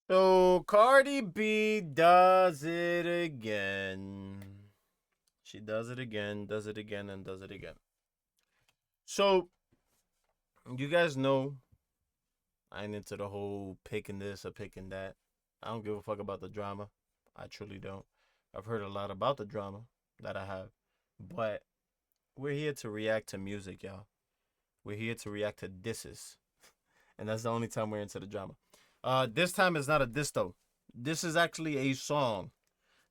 So Cardi B does it again. She does it again, does it again, and does it again. So you guys know I ain't into the whole picking this or picking that. I don't give a fuck about the drama. I truly don't. I've heard a lot about the drama that I have. But we're here to react to music, y'all. We're here to react to disses. And that's the only time we're into the drama. This time is not a diss though. This is actually a song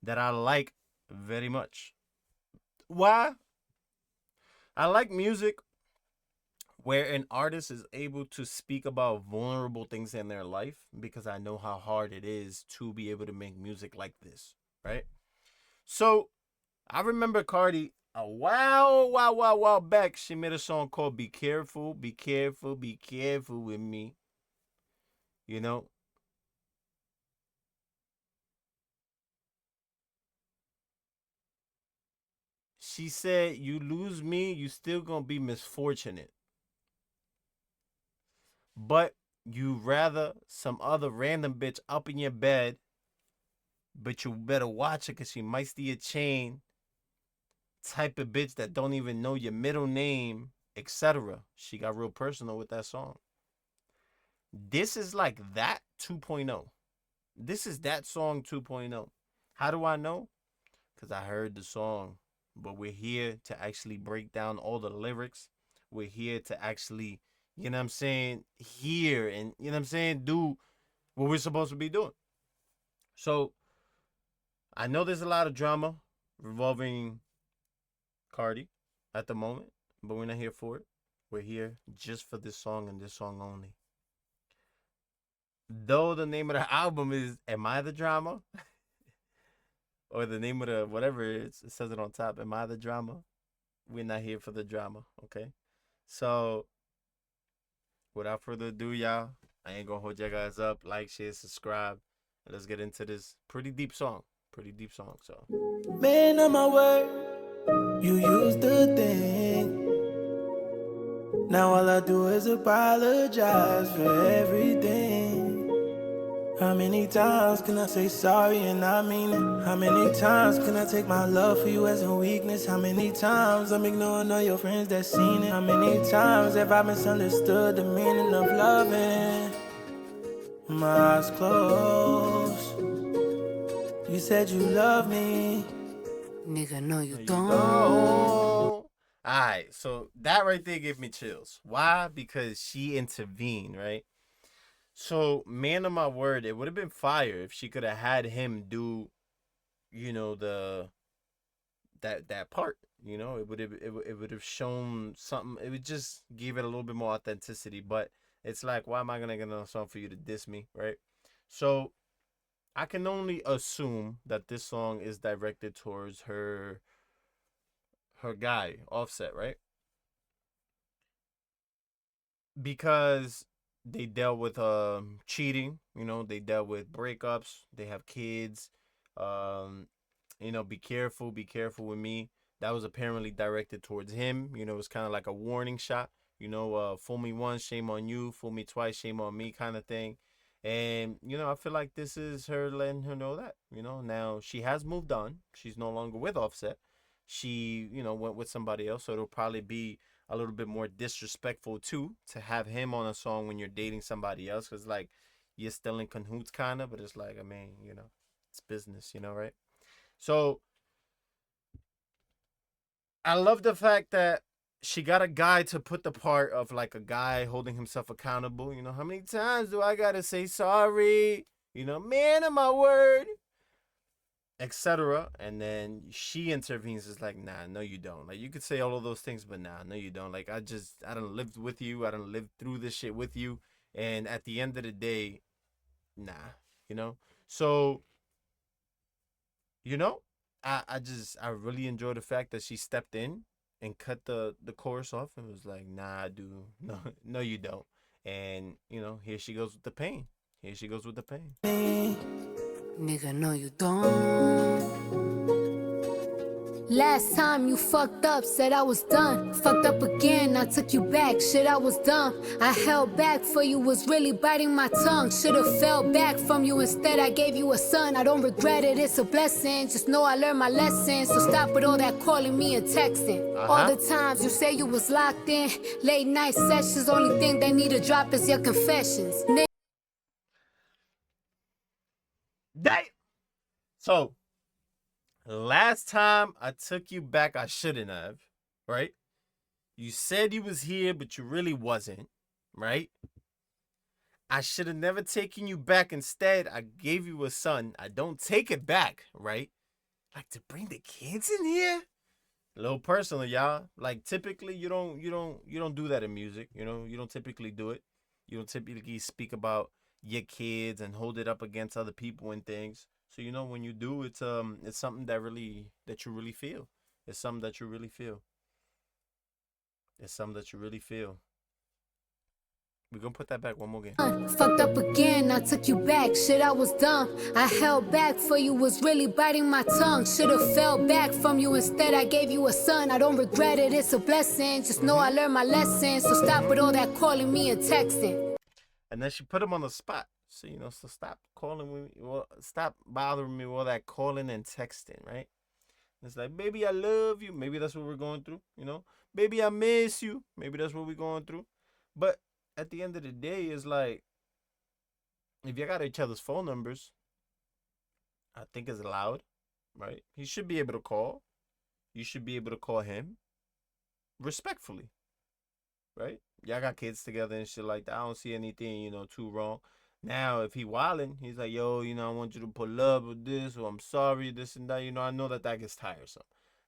that I like very much. Why? I like music where an artist is able to speak about vulnerable things in their life because I know how hard it is to be able to make music like this, right? So I remember Cardi a while back. She made a song called "Be Careful, Be Careful, Be Careful with Me." You know, she said, "You lose me, you still gonna be misfortunate, but you rather some other random bitch up in your bed, but you better watch it cause she might steal your chain. Type of bitch that don't even know your middle name, etc." She got real personal with that song. This is like that 2.0. This is that song 2.0. How do I know? Because I heard the song. But we're here to actually break down all the lyrics. We're here to actually, you know what I'm saying, hear and, you know what I'm saying, do what we're supposed to be doing. So I know there's a lot of drama revolving Cardi at the moment, but we're not here for it. We're here just for this song and this song only. Though the name of the album is Am I the Drama? Or the name of the whatever it is, it says it on top. Am I the drama? We're not here for the drama, okay? So without further ado, y'all, I ain't gonna hold you guys up. Like, share, subscribe, and let's get into this pretty deep song. Pretty deep song. So Man of my word, you used to think. Now all I do is apologize for everything. How many times can I say sorry and I mean it? How many times can I take my love for you as a weakness? How many times I'm ignoring all your friends that seen it? How many times have I misunderstood the meaning of loving? My eyes closed. You said you love me. Nigga, no no, you you don't. don't. Alright, so that right there gave me chills. Why? Because she intervened, right? So, man of my word, it would have been fire if she could have had him do, the that part. It would have shown something. It would just give it a little bit more authenticity. But it's like, why am I gonna get another song for you to diss me, right? So I can only assume that this song is directed towards her guy Offset, right? Because they dealt with cheating. They dealt with breakups. They have kids. Um, be careful with me. That was apparently directed towards him. It was kind of like a warning shot. Fool me once, shame on you. Fool me twice, shame on me, kind of thing. And I feel like this is her letting her know that. Now she has moved on. She's no longer with Offset. She went with somebody else, so it'll probably be a little bit more disrespectful too to have him on a song when you're dating somebody else, because like you're still in cahoots kind of, but it's like, I mean, it's business, right? So I love the fact that she got a guy to put the part of like a guy holding himself accountable. How many times do I gotta say sorry? Man of my word, etc. And then she intervenes. Is like, nah, no, you don't. Like, you could say all of those things, but nah, no, you don't. Like, I don't live with you. I don't live through this shit with you. And at the end of the day, nah, you know. So you know, I really enjoy the fact that she stepped in and cut the chorus off and was like, nah, dude, no, no, you don't. And here she goes with the pain. Here she goes with the pain. Nigga, no you don't. Last time you fucked up, said I was done. Fucked up again, I took you back, shit I was dumb. I held back for you, was really biting my tongue. Should've fell back from you, instead I gave you a son. I don't regret it, it's a blessing. Just know I learned my lesson. So stop with all that calling me and texting. All the times you say you was locked in, late night sessions, only thing they need to drop is your confessions. So, last time I took you back, I shouldn't have, right? You said you was here, but you really wasn't, right? I should have never taken you back. Instead, I gave you a son. I don't take it back, right? Like, to bring the kids in here? A little personal, y'all. Like, typically you don't do that in music, you know? You don't typically do it. You don't typically speak about your kids and hold it up against other people and things. So, you know, when you do, it's something that you really feel. It's something that you really feel. It's something that you really feel. We're gonna put that back one more again. Fucked up again, I took you back, shit I was dumb. I held back for you, was really biting my tongue. Should've fell back from you, instead I gave you a son. I don't regret it, it's a blessing. Just know I learned my lesson. So stop with all that calling me and texting. And then she put him on the spot. So, you know, so stop calling me, well, stop bothering me with all that calling and texting, right? It's like, baby, I love you. Maybe that's what we're going through, you know? Baby, I miss you. Maybe that's what we're going through. But at the end of the day, it's like, if you got each other's phone numbers, I think it's allowed, right? He should be able to call. You should be able to call him respectfully, right? Y'all got kids together and shit like that. I don't see anything, you know, too wrong. Now, if he wildin', he's like, yo, you know, I want you to pull up with this, or I'm sorry, this and that. You know, I know that gets tiresome.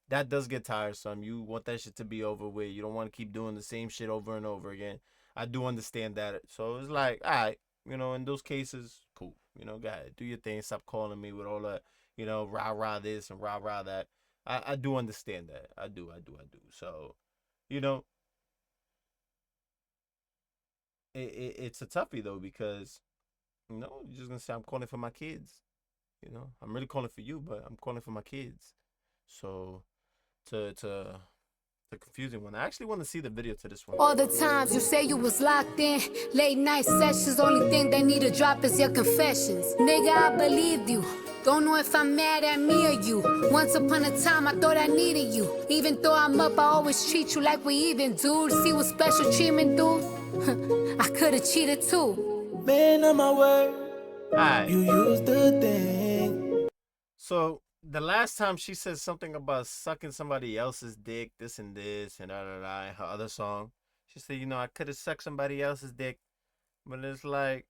That does get tiresome. You want that shit to be over with. You don't want to keep doing the same shit over and over again. I do understand that. So it's like, all right, you know, in those cases, cool. You know, go ahead, do your thing. Stop calling me with all that, you know, rah rah this and rah rah that. I do understand that. I do. So, you know, it's a toughie though, because you know, you're just gonna say I'm calling for my kids. You know, I'm really calling for you, but I'm calling for my kids. So to the confusing one. I actually want to see the video to this one. All the times you say you was locked in, late night sessions, only thing they need to drop is your confessions. Nigga, I believed you. Don't know if I'm mad at me or you. Once upon a time, I thought I needed you. Even though I'm up, I always treat you like we even, dude. See what special treatment do? I could've cheated too. Man on my word, Alright. you used the thing. So the last time she said something about sucking somebody else's dick, this and da da da, in her other song, she said, you know, I could have sucked somebody else's dick, but it's like,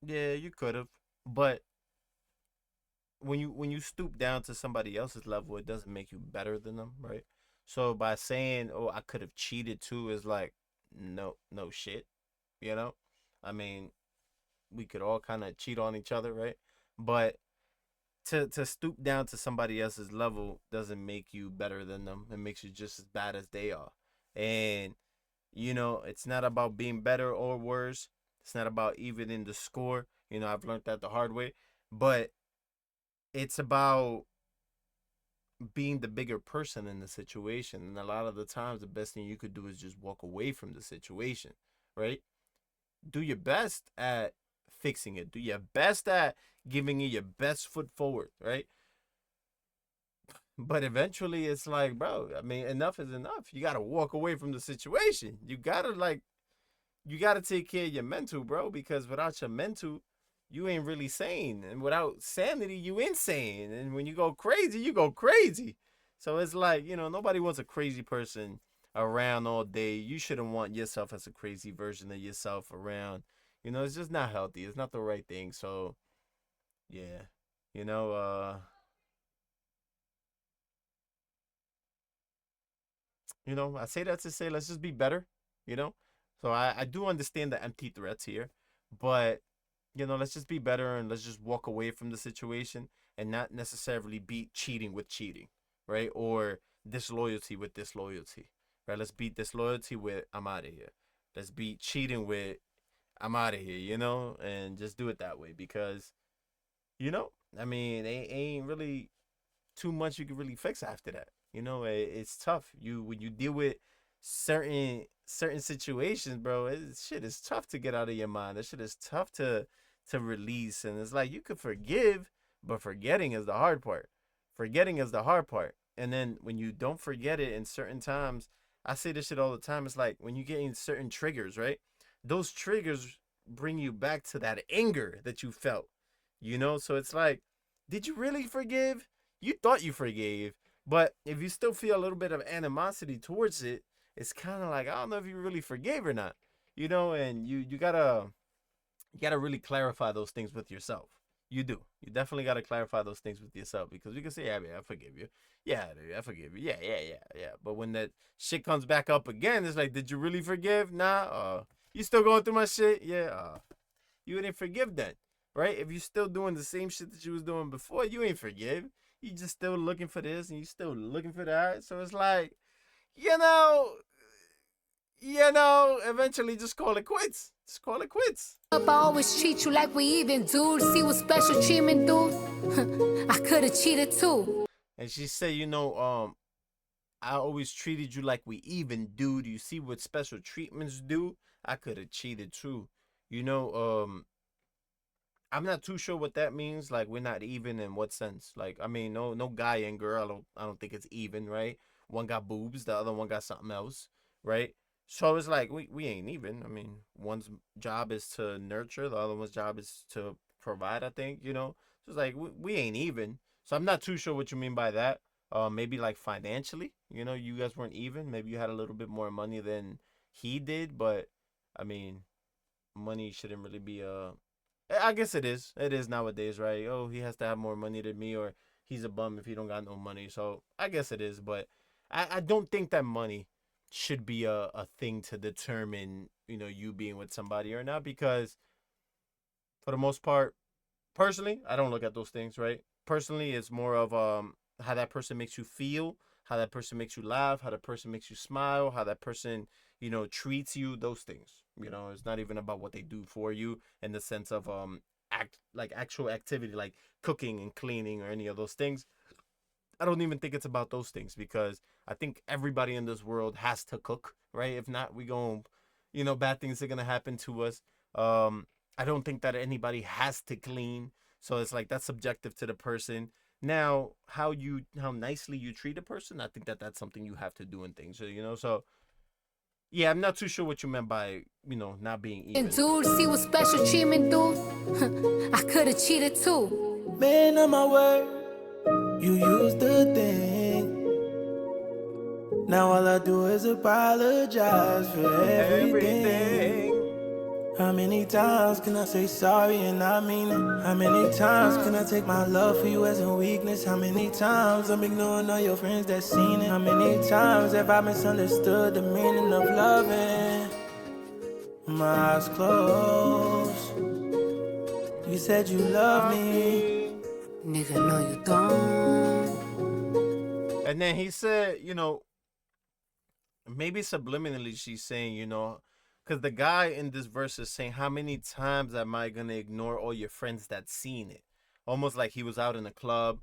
yeah, you could have, but when you stoop down to somebody else's level, it doesn't make you better than them, right? So by saying, oh, I could have cheated too, is like, no shit, you know. I mean, we could all kind of cheat on each other, right? But to stoop down to somebody else's level doesn't make you better than them. It makes you just as bad as they are. And you know, it's not about being better or worse. It's not about evening the score. You know, I've learned that the hard way. But it's about being the bigger person in the situation. And a lot of the times, the best thing you could do is just walk away from the situation, right? Do your best at fixing it. Do your best at giving it your best foot forward, right? But eventually it's like, bro, I mean, enough is enough. You gotta walk away from the situation. You gotta take care of your mental, bro, because without your mental, you ain't really sane. And without sanity, you insane. And when you go crazy, you go crazy. So it's like, you know, nobody wants a crazy person around all day. You shouldn't want yourself as a crazy version of yourself around. You know, it's just not healthy. It's not the right thing. So yeah. You know, I say that to say let's just be better, you know? So I do understand the empty threats here, but you know, let's just be better and let's just walk away from the situation and not necessarily beat cheating with cheating, right? Or disloyalty with disloyalty, right? Let's beat disloyalty with I'm out of here. Let's beat cheating with I'm out of here, you know? And just do it that way because, you know, I mean, they ain't really too much you can really fix after that. You know, it's tough. When you deal with certain situations, bro, shit is tough to get out of your mind. That shit is tough to release, and it's like you could forgive, but forgetting is the hard part. Forgetting is the hard part. And then when you don't forget it in certain times, I say this shit all the time. It's like when you get in certain triggers, right? Those triggers bring you back to that anger that you felt. You know, so it's like, did you really forgive? You thought you forgave, but if you still feel a little bit of animosity towards it, it's kind of like I don't know if you really forgave or not. You know, and you gotta really clarify those things with yourself. You do. You definitely gotta clarify those things with yourself because you can say, "Yeah, man, I forgive you. Yeah, dude, I forgive you. Yeah, yeah, yeah, yeah." But when that shit comes back up again, it's like, "Did you really forgive? Nah. You still going through my shit? Yeah. You didn't forgive then, right? If you're still doing the same shit that you was doing before, you ain't forgive. You just still looking for this and you still looking for that. So it's like, you know, eventually just call it quits. Just call it quits. I always treat you like we even, dude. See what special treatment do? I could've cheated too. And she said, I always treated you like we even, dude. You see what special treatments do? I could have cheated too. You know, I'm not too sure what that means. Like we're not even in what sense? Like I mean, no guy and girl. I don't think it's even, right? One got boobs, the other one got something else, right? So it's like we ain't even. I mean, one's job is to nurture, the other one's job is to provide. I think So it's like we ain't even. So I'm not too sure what you mean by that. Maybe like financially, you guys weren't even. Maybe you had a little bit more money than he did, but I mean, money shouldn't really be a I guess it is. It is nowadays, right? Oh, he has to have more money than me, or he's a bum if he don't got no money. So I guess it is, but I don't think that money should be a thing to determine, you being with somebody or not, because for the most part, personally, I don't look at those things, right? Personally, it's more of how that person makes you feel, how that person makes you laugh, how that person makes you smile, how that person, treats you, those things. It's not even about what they do for you in the sense of actual activity like cooking and cleaning or any of those things. I don't even think it's about those things because I think everybody in this world has to cook, right? If not, we going bad things are gonna happen to us. I don't think that anybody has to clean, so it's like that's subjective to the person. Now, how nicely you treat a person, I think that that's something you have to do in things. So yeah, I'm not too sure what you meant by not being And even. dude, see what special treatment do? I could've cheated too. Man, on my word, you used the thing. Now all I do is apologize for everything. Everything. How many times can I say sorry and I mean it? How many times can I take my love for you as a weakness? How many times I'm ignoring all your friends that seen it? How many times have I misunderstood the meaning of loving? My eyes closed. You said you love Love me. me. Nigga, no, you don't. And then he said, maybe subliminally she's saying, because the guy in this verse is saying, how many times am I going to ignore all your friends that seen it? Almost like he was out in a club.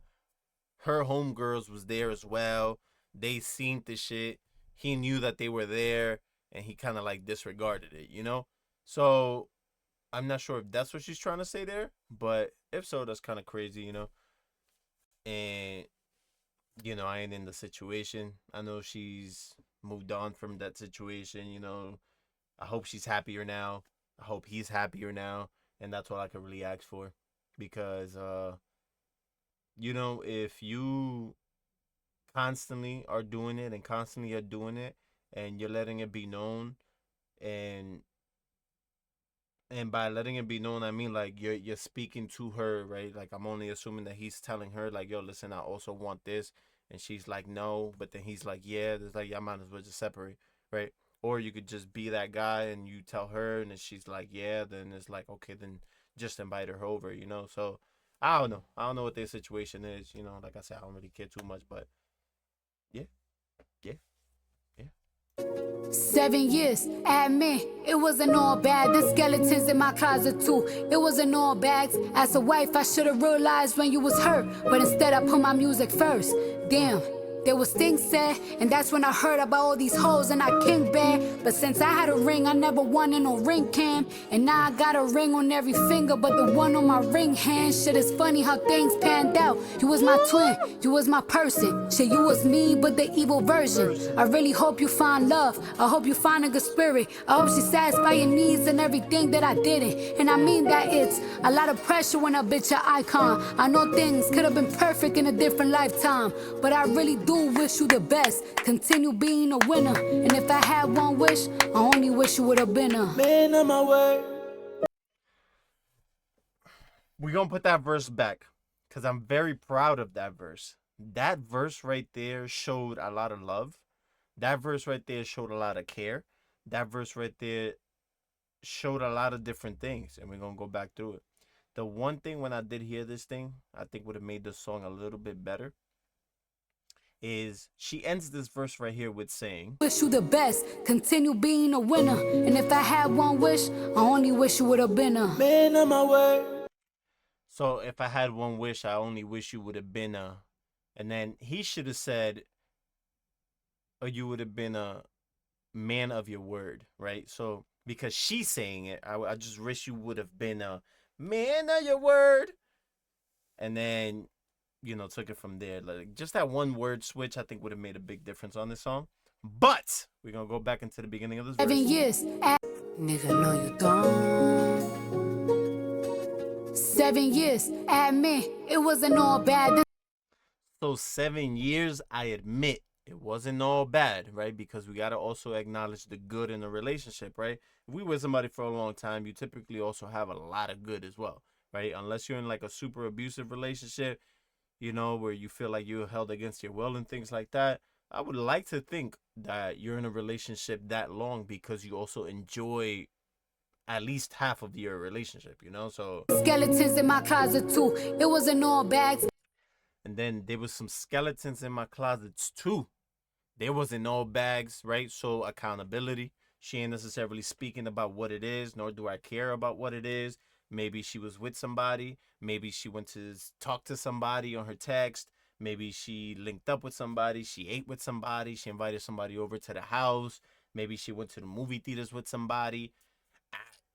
Her homegirls was there as well. They seen the shit. He knew that they were there and he kind of like disregarded it. So I'm not sure if that's what she's trying to say there, but if so, that's kind of crazy. And I ain't in the situation. I know she's moved on from that situation. I hope she's happier now. I hope he's happier now. And that's what I could really ask for. Because if you constantly are doing it and constantly are doing it and you're letting it be known, and by letting it be known, I mean like you're speaking to her, right? Like I'm only assuming that he's telling her like, yo, listen, I also want this, and she's like, no, but then he's like, yeah. There's like, yeah, I might as well just separate, right? Or you could just be that guy and you tell her, and then she's like, yeah. Then it's like, okay, then just invite her over. So I don't know. I don't know what their situation is. Like I said, I don't really care too much, but yeah, yeah, yeah. 7 years, admit, it wasn't all bad. The skeletons in my closet too, it wasn't all bags. As a wife, I should've realized when you was hurt, but instead I put my music first. Damn. There was things said, and that's when I heard about all these hoes and I king bad. But since I had a ring, I never wanted no ring cam. And now I got a ring on every finger, but the one on my ring hand. Shit, is funny how things panned out. You was my twin, you was my person. Shit, you was me, but the evil version. I really hope you find love. I hope you find a good spirit. I hope she satisfy your needs and everything that I didn't. And I mean that it's a lot of pressure when a bitch an icon. I know things could have been perfect in a different lifetime, but I really do wish you the best. Continue being a winner. And if I had one wish, I only wish you would have been a Man on my way. We're gonna put that verse back because I'm very proud of that verse. That verse right there showed a lot of love. That verse right there showed a lot of care. That verse right there showed a lot of different things, and we're gonna go back through it. The one thing when I did hear this thing, I think would have made the song a little bit better, is she ends this verse right here with saying, wish you the best. Continue being a winner. And if I had one wish, I only wish you would have been a Man on my way. so if I had one wish, I only wish you would have been a, and then he should have said, or you would have been a man of your word, right? So because she's saying it, I just wish you would have been a man of your word. And then, took it from there. Like just that one word switch, I think would have made a big difference on this song. But we're gonna go back into the beginning of this verse. 7 years. Nigga, no, you don't. 7 years, admit, it wasn't all bad. So 7 years, I admit it wasn't all bad, right? Because we gotta also acknowledge the good in a relationship, right? If we with somebody for a long time, you typically also have a lot of good as well, right? Unless you're in like a super abusive relationship, where you feel like you're held against your will and things like that. I would like to think that you're in a relationship that long because you also enjoy at least half of your relationship, So, Skeletons in my closet too, it wasn't all bags. and then there was some skeletons in my closets too. There wasn't all bags, right? So accountability. She ain't necessarily speaking about what it is, nor do I care about what it is. Maybe she was with somebody. Maybe she went to talk to somebody on her text. Maybe she linked up with somebody. She ate with somebody. She invited somebody over to the house. Maybe she went to the movie theaters with somebody.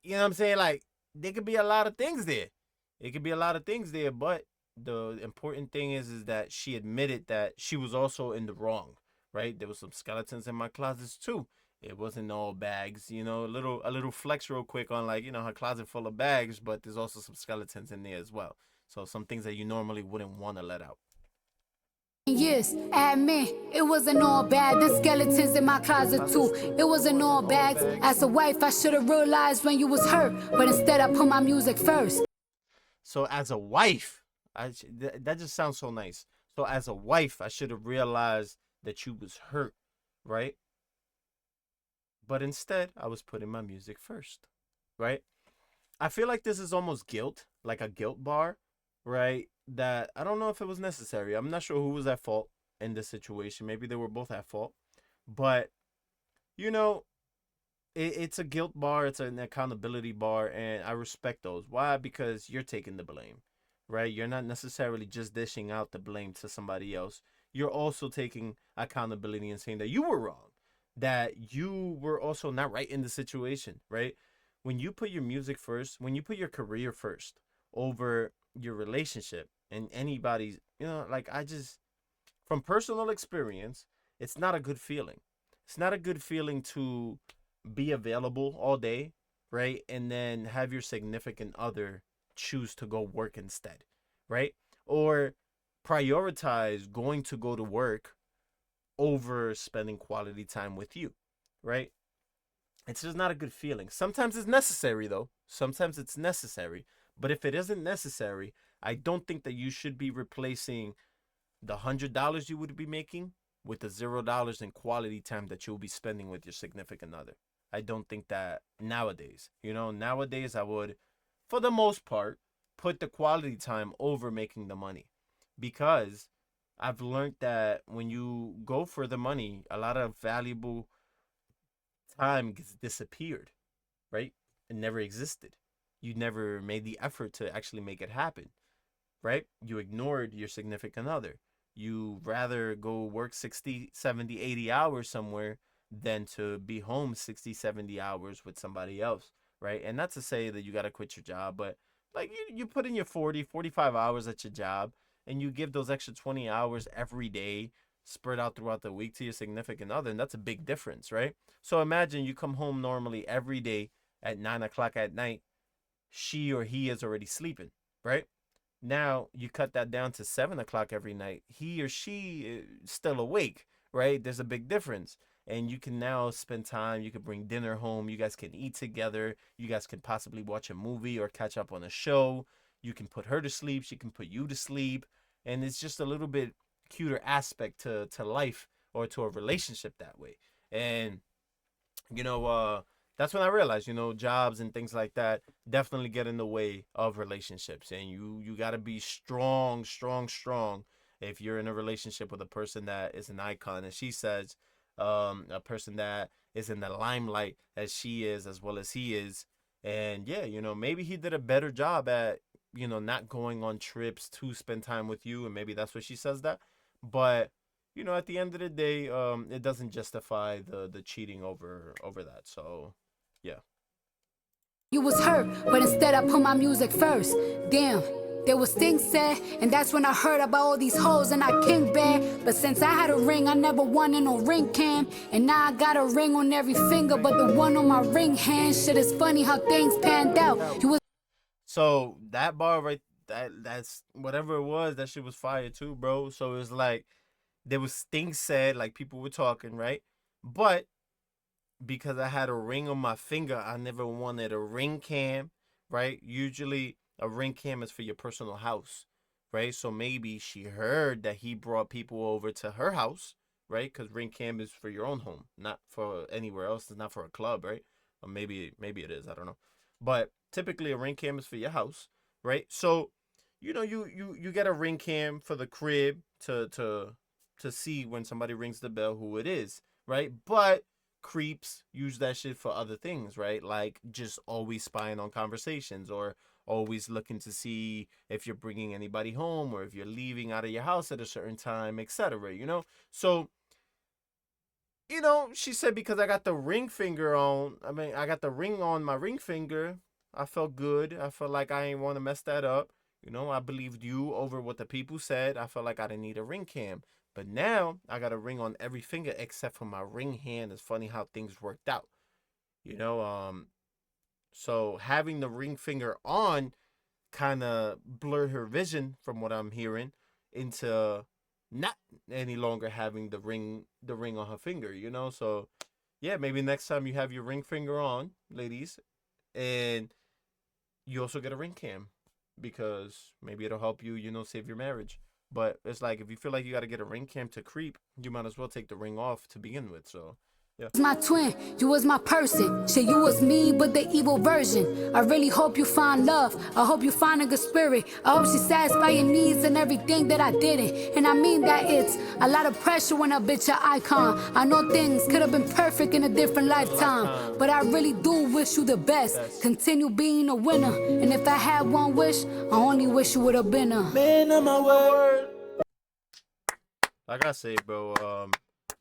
You know what I'm saying? Like, there could be a lot of things there. It could be a lot of things there, but the important thing is that she admitted that she was also in the wrong, right? There was some skeletons in my closets too. It wasn't all bags, a little flex real quick on like, her closet full of bags, but there's also some skeletons in there as well. So some things that you normally wouldn't want to let out. Years, admit, it wasn't all bad. The skeletons in my closet too, it wasn't all bags. As a wife, I should have realized when you was hurt, but instead I put my music first. So as a wife, that just sounds so nice. So as a wife, I should have realized that you was hurt, right? But instead, I was putting my music first, right? I feel like this is almost guilt, like a guilt bar, right? That I don't know if it was necessary. I'm not sure who was at fault in this situation. Maybe they were both at fault. But, it's a guilt bar, it's an accountability bar, and I respect those. Why? Because you're taking the blame, right? You're not necessarily just dishing out the blame to somebody else. You're also taking accountability and saying that you were wrong, that you were also not right in the situation, right? When you put your music first, when you put your career first over your relationship and anybody's, from personal experience, it's not a good feeling. It's not a good feeling to be available all day, right? And then have your significant other choose to go work instead, right? Or prioritize going to go to work over spending quality time with you, right? It's just not a good feeling. Sometimes it's necessary, though. Sometimes it's necessary. But if it isn't necessary, I don't think that you should be replacing the $100 you would be making with the $0 in quality time that you'll be spending with your significant other. I don't think that nowadays. Nowadays I would, for the most part, put the quality time over making the money. Because I've learned that when you go for the money, a lot of valuable time gets disappeared, right? It never existed. You never made the effort to actually make it happen, right? You ignored your significant other. You rather go work 60, 70, 80 hours somewhere than to be home 60, 70 hours with somebody else, right? And not to say that you got to quit your job, but like you put in your 40, 45 hours at your job and you give those extra 20 hours every day spread out throughout the week to your significant other, and that's a big difference, right? So imagine you come home normally every day at 9 o'clock at night, she or he is already sleeping, right? Now you cut that down to 7 o'clock every night. He or she is still awake, right? There's a big difference. And you can now spend time. You can bring dinner home. You guys can eat together. You guys can possibly watch a movie or catch up on a show. You can put her to sleep. She can put you to sleep. And it's just a little bit cuter aspect to life or to a relationship that way. And you know, that's when I realized, jobs and things like that definitely get in the way of relationships, and you got to be strong, strong, strong if you're in a relationship with a person that is an icon, as she says, a person that is in the limelight as she is, as well as he is, and yeah, maybe he did a better job at not going on trips to spend time with you, and maybe that's what she says that, but at the end of the day, it doesn't justify the cheating over that. So, yeah. You was hurt, but instead I put my music first. Damn, there was things said, and that's when I heard about all these hoes and I king bad. But since I had a ring, I never wanted no ring cam. And now I got a ring on every finger, but the one on my ring hand. Shit is funny how things panned out. You was So that bar right, that's whatever it was. That shit was fire too, bro. So it was like there was things said, like people were talking, right? But because I had a ring on my finger, I never wanted a ring cam, right? Usually a ring cam is for your personal house, right? So maybe she heard that he brought people over to her house, right? Because ring cam is for your own home, not for anywhere else. It's not for a club, right? Or maybe it is. I don't know. But typically a ring cam is for your house, right? So you get a ring cam for the crib to see when somebody rings the bell who it is, right? But creeps use that shit for other things, right? Like just always spying on conversations or always looking to see if you're bringing anybody home or if you're leaving out of your house at a certain time, etc. So, she said because I got the ring finger on, I got the ring on my ring finger, I felt good. I felt like I ain't want to mess that up. I believed you over what the people said. I felt like I didn't need a ring cam. But now I got a ring on every finger except for my ring hand. It's funny how things worked out. You know, um, so having the ring finger on kind of blurred her vision from what I'm hearing into not any longer having the ring on her finger. So yeah, maybe next time you have your ring finger on, ladies, and you also get a ring cam because maybe it'll help you, save your marriage. But it's like if you feel like you got to get a ring cam to creep, you might as well take the ring off to begin with. So, yeah. my twin, you was my person. Shit, you was me, but the evil version. I really hope you find love. I hope you find a good spirit. I hope she satisfy your needs and everything that I didn't. And I mean that it's a lot of pressure when a bitch a icon. I know things could have been perfect in a different lifetime, but I really do wish you the best. Continue being a winner. And if I had one wish, I only wish you would have been a Man of my word. Like I say, bro,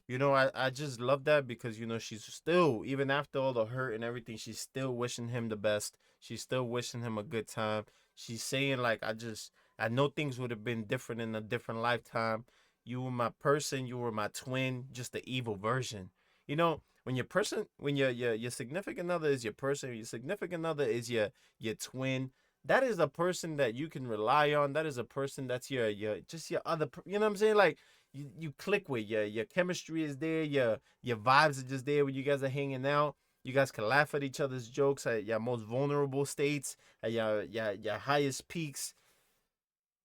I just love that because, she's still, even after all the hurt and everything, she's still wishing him the best. She's still wishing him a good time. She's saying, like, I know things would have been different in a different lifetime. You were my person. You were my twin, just the evil version. When your significant other is your person, your significant other is your twin. That is a person that you can rely on. That is a person that's just your other, you know what I'm saying? Like, you click with, your chemistry is there, your vibes are just there when you guys are hanging out. You guys can laugh at each other's jokes at your most vulnerable states, at your highest peaks.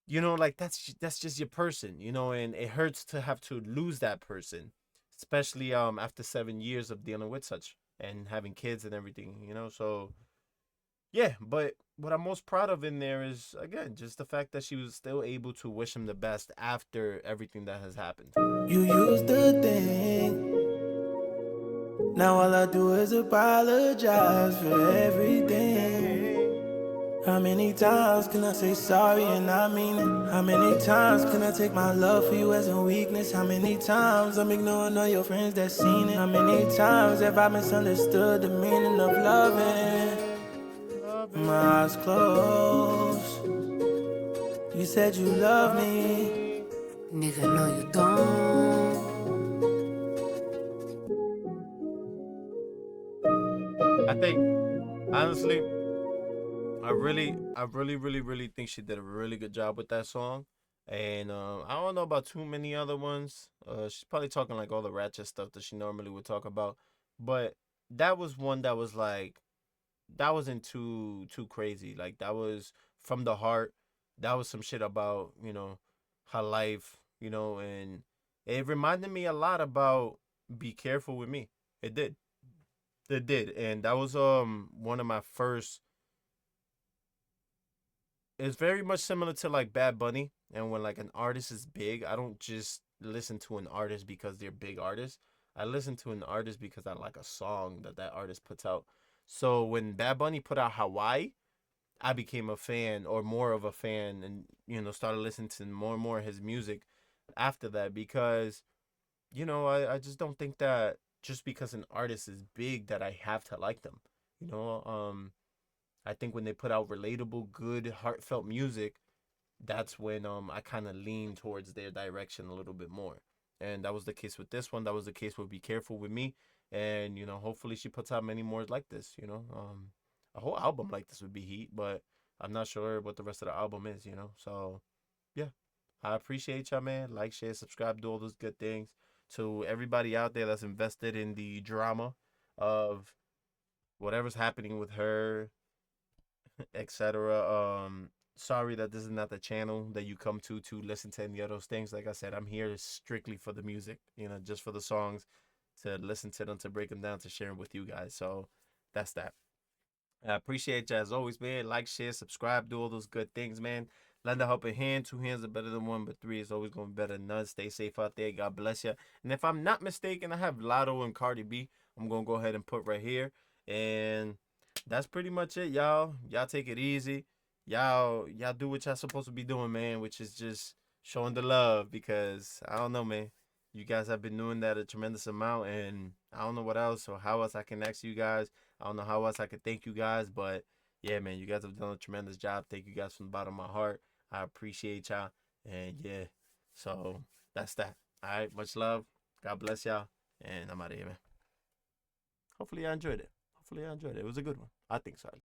Like that's just your person, and it hurts to have to lose that person, especially after 7 years of dealing with such and having kids and everything. So yeah, but what I'm most proud of in there is, again, just the fact that she was still able to wish him the best after everything that has happened. You used to think Now all I do is apologize for everything. How many times can I say sorry and I mean it? How many times can I take my love for you as a weakness? How many times I'm ignoring all your friends that seen it? How many times have I misunderstood the meaning of loving? My eyes closed. You said you love me. Nigga, no, you don't. I think honestly, I really think she did a really good job with that song. And I don't know about too many other ones. She's probably talking like all the ratchet stuff that she normally would talk about, but that was one that was like that wasn't too crazy. Like that was from the heart. That was some shit about her life, and it reminded me a lot about "Be Careful with Me." It did, it did, and that was one of my first. It's very much similar to like Bad Bunny, and when like an artist is big, I don't just listen to an artist because they're big artists. I listen to an artist because I like a song that artist puts out. So when Bad Bunny put out Hawaii, I became a fan or more of a fan, and started listening to more and more of his music after that, because I just don't think that just because an artist is big that I have to like them. You know, I think when they put out relatable, good, heartfelt music, that's when I kind of lean towards their direction a little bit more. And that was the case with this one. That was the case with "Be Careful with Me," and hopefully she puts out many more like this. A whole album like this would be heat, but I'm not sure what the rest of the album is. So yeah, I appreciate y'all, man. Like, share, subscribe, do all those good things. To everybody out there that's invested in the drama of whatever's happening with her, etc. Sorry that this is not the channel that you come to listen to any of those things. Like I said, I'm here strictly for the music, just for the songs, to listen to them, to break them down, to share them with you guys. So that's that. I appreciate you as always, man. Like, share, subscribe, do all those good things, man. Lend a helping hand. Two hands are better than one, but three is always going to be better than none. Stay safe out there. God bless you. And if I'm not mistaken, I have Lotto and Cardi B. I'm going to go ahead and put right here. And that's pretty much it, y'all. Y'all take it easy. Y'all do what y'all supposed to be doing, man, which is just showing the love, because I don't know, man. You guys have been doing that a tremendous amount, and I don't know what else or how else I can ask you guys. I don't know how else I could thank you guys, but yeah, man, you guys have done a tremendous job. Thank you guys from the bottom of my heart. I appreciate y'all. And yeah, so that's that. All right, much love. God bless y'all. And I'm out of here, man. Hopefully I enjoyed it. Hopefully I enjoyed it. It was a good one. I think so.